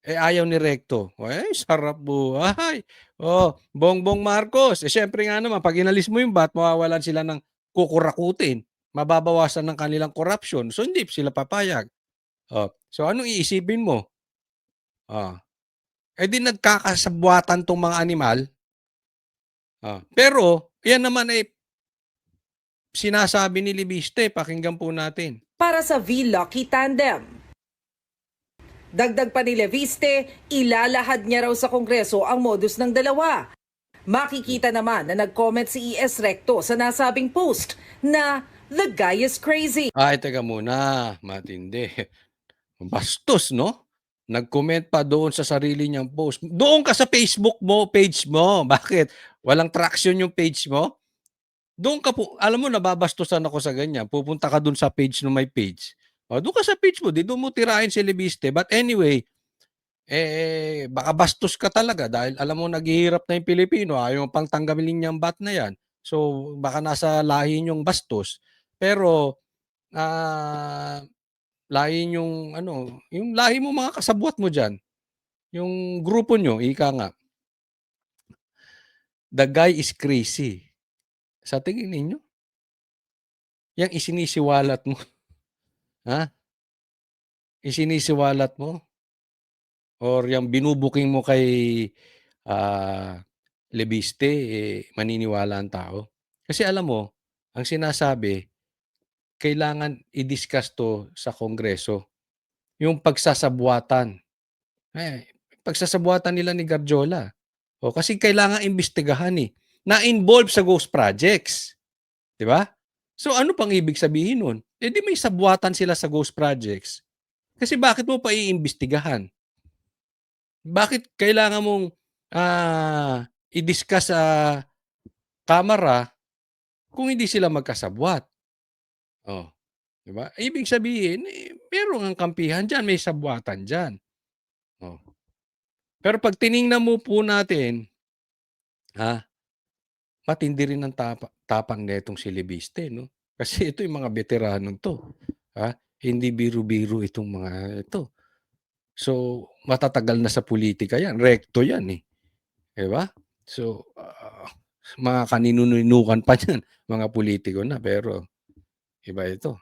Eh, ayaw ni Recto. Ay, sarap buhay. Oh, Bongbong Marcos. Eh, syempre nga naman, pag inalis mo yung VAT, mawawalan sila ng kukurakutin. Mababawasan ng kanilang corruption. So, hindi sila papayag. Oh, so, anong iisipin mo? Ah, eh di nagkakasabwatan tong mga animal. Pero, yan naman ay sinasabi ni Libiste. Pakinggan po natin. Para sa V-Lucky Tandem. Dagdag pa ni Leviste, ilalahad niya raw sa Kongreso ang modus ng dalawa. Makikita naman na nag-comment si ES Recto sa nasabing post na the guy is crazy. Ay, teka muna. Matindi. Bastos, no? Nag-comment pa doon sa sarili niyang post. Doon ka sa Facebook mo, page mo. Bakit? Walang traction yung page mo? Doon ka po, alam mo, nababastusan ako sa ganyan. Pupunta ka doon sa page no may page. O, doon ka sa page mo, di doon mo tirahin si Libiste. But anyway, baka bastos ka talaga dahil alam mo naghihirap na yung Pilipino, ayaw pang tanggalin niyang VAT na yan. So, baka nasa lahi niyong bastos. Pero, lahi yung ano, yung lahi mo mga kasabwat mo dyan. Yung grupo nyo, ika nga. The guy is crazy. Sa tingin ninyo? Yang isinisiwalat mo. Ha? Isinisiwalat mo? Or yung binubuking mo kay Lebiste, maniniwala ang tao? Kasi alam mo, ang sinasabi, kailangan i-discuss to sa Kongreso. Yung pagsasabuatan. Pagsasabuatan nila ni Garjola. Kasi kailangan imbestigahan na-involve sa ghost projects. Di ba? So ano pang ibig sabihin nun? Di may sabuatan sila sa ghost projects. Kasi bakit mo pa iimbestigahan? Bakit kailangan mong i-discuss sa kamera kung hindi sila magkasabwat? Di ba? Ibig sabihin, meron ang kampihan dyan, may sabwatan dyan. Pero pag tiningnan mo po natin, matindi rin ang tapang netong si Libiste, no? Kasi ito yung mga veteranong to. Hindi biro-biro itong mga ito. So, matatagal na sa politika yan. Recto yan eh. Diba? So, mga kaninunukan pa yan. Mga politiko na. Pero, iba ito.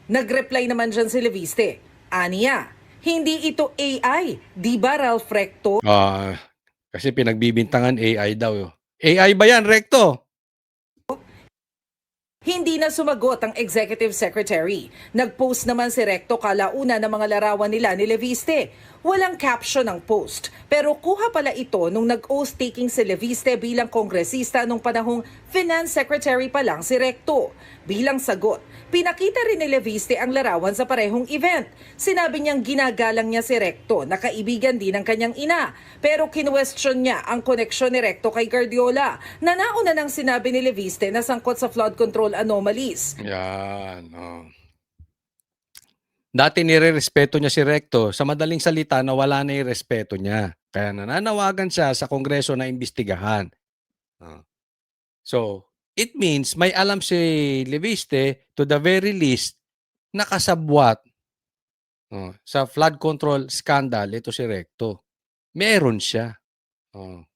Nag-reply naman dyan si Leviste. Aniya, hindi ito AI. Di ba, Ralph Recto? Kasi pinagbibintangan AI daw. AI ba yan, Recto? Hindi na sumagot ang Executive Secretary. Nag-post naman si Recto kalauna ng mga larawan nila ni Leviste. Walang caption ang post, pero kuha pala ito nung nag-oath-taking si Leviste bilang kongresista nung panahong Finance Secretary pa lang si Recto. Bilang sagot, pinakita rin ni Leviste ang larawan sa parehong event. Sinabi niyang ginagalang niya si Recto na kaibigan din ng kanyang ina, pero kinwestiyon niya ang koneksyon ni Recto kay Guardiola na nauna nang sinabi ni Leviste na sangkot sa flood control anomalies. Yan. Dati nire-respeto niya si Recto. Sa madaling salita, nawala na yung respeto niya. Kaya nananawagan siya sa Kongreso na imbestigahan. So, it means may alam si Leviste to the very least nakasabwat sa flood control scandal ito si Recto. Meron siya.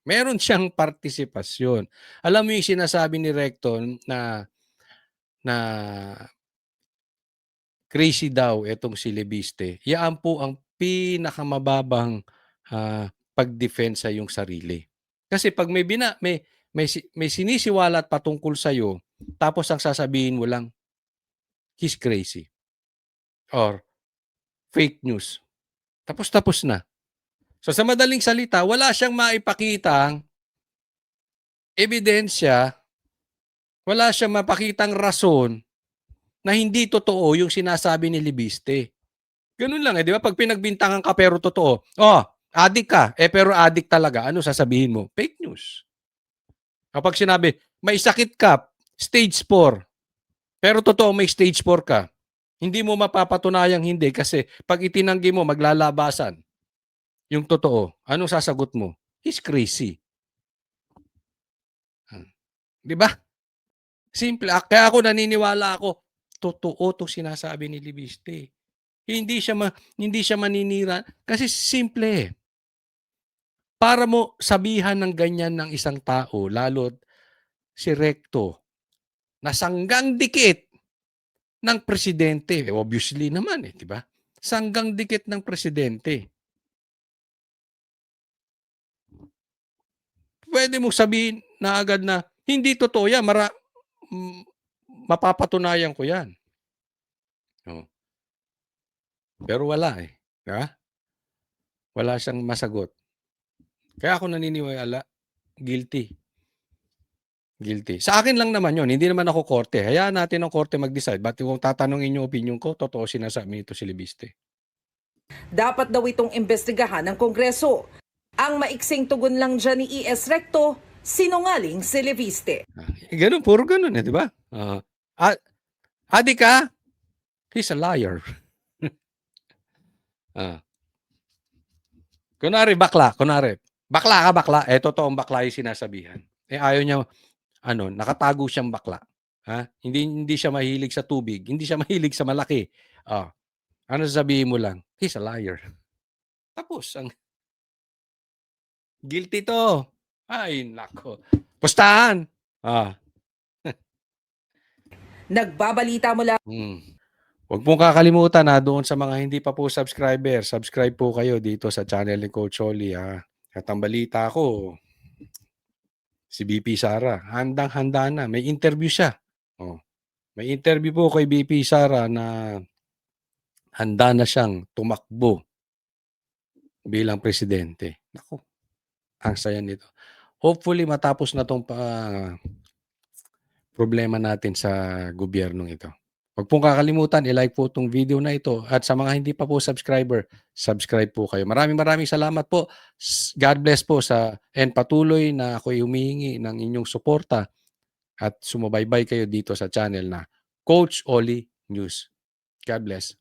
Meron siyang partisipasyon. Alam mo yung sinasabi ni Recto na crazy daw itong si Leviste. Yan po ang pinakamababang pagdepensa yung sarili. Kasi pag may sinisiwalat patungkol sa iyo, tapos ang sasabihin mo lang, he's crazy. Or fake news. Tapos na. So sa madaling salita, wala siyang maipakitang ebidensya, wala siyang mapakitang rason na hindi totoo yung sinasabi ni Leviste. Ganun lang di ba? Pag pinagbintangan ka pero totoo, addict ka, pero addict talaga, ano sasabihin mo? Fake news. Kapag sinabi, may sakit ka, stage 4, pero totoo may stage 4 ka, hindi mo mapapatunayang hindi kasi pag itinanggi mo, maglalabasan yung totoo. Anong sasagot mo? He's crazy. 'Di ba? Simple. Kaya ako naniniwala ako, totoo 'tong sinasabi ni Libiste. Hindi siya maninira kasi simple, eh. Para mo sabihan ng ganyan ng isang tao, lalo't si Recto, na sanggang dikit ng presidente. Obviously naman, 'di ba? Sanggang dikit ng presidente. Puwede mong sabihin na agad na, hindi totoo 'yan, mapapatunayan ko 'yan. Oh. Pero wala, eh, 'di ba? Wala siyang masagot. Kaya ako naniniwala, guilty. Guilty. Sa akin lang naman 'yon, hindi naman ako korte. Hayaan natin ang korte mag-decide. But kung tatanungin yung opinyon ko, totoo sinasabi nito si Libiste. Dapat daw itong imbestigahan ng Kongreso. Ang maiksing tugon lang dyan ni E.S. Recto, sinungaling si Libiste. Gano'n, puro gano'n, eh, 'di ba? Adi ka? He's a liar. Kunwari bakla, bakla ka, bakla, eh, totoong bakla yung sinasabihan. Eh, ayaw niya, nakatago siyang bakla. Hindi siya mahilig sa tubig, hindi siya mahilig sa malaki. Ano sasabihin mo lang? He's a liar. Tapos, ang guilty to. Ay, nako. Pustahan. Nagbabalita mula. Huwag pong kakalimutan doon sa mga hindi pa po subscriber, subscribe po kayo dito sa channel ni Coach Oli. At ang balita ko, si BP Sara, handang-handa na. May interview siya. May interview po kay BP Sara na handa na siyang tumakbo bilang presidente. Naku, ang saya nito. Hopefully matapos na tong problema natin sa gobyernong ito. Huwag pong kakalimutan, i-like po itong video na ito. At sa mga hindi pa po subscriber, subscribe po kayo. Maraming salamat po. God bless po and patuloy na ako'y humihingi ng inyong suporta at sumubaybay kayo dito sa channel na Coach Oli News. God bless.